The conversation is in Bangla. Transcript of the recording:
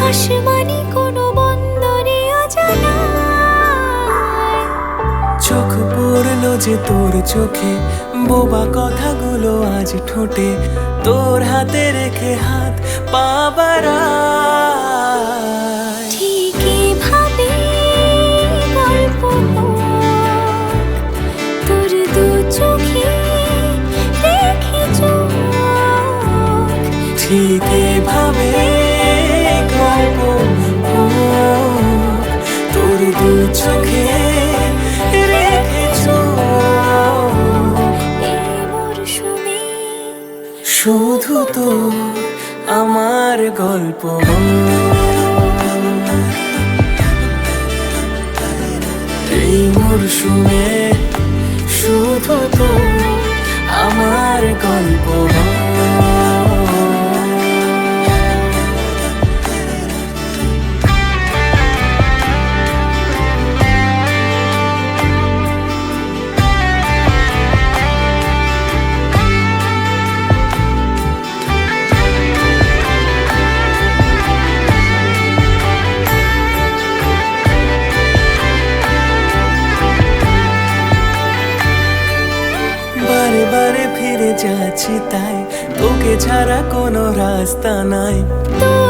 আসমানি কোনো বন্দরে অজানায় চোখ পড়লো যে তোর চোখে, বোবা কথাগুলো আজ ঠোঁটে, তোর হাতে রেখে হাত পা বাড়ায়। ঠিক এভাবে গল্প হোক, তোর দু চোখে রেখে চোখ। ঠিক এভাবে গল্প হোক, তোর দু চোখে রেখে চোখ। এই মরশুমে শুধু তো আমার গল্প, এই মরশুমে শুধু তো আমার গল্প। বারে বারে ফিরে যাচ্ছি তাই, তোকে ছাড়া কোনো রাস্তা নাই। তোর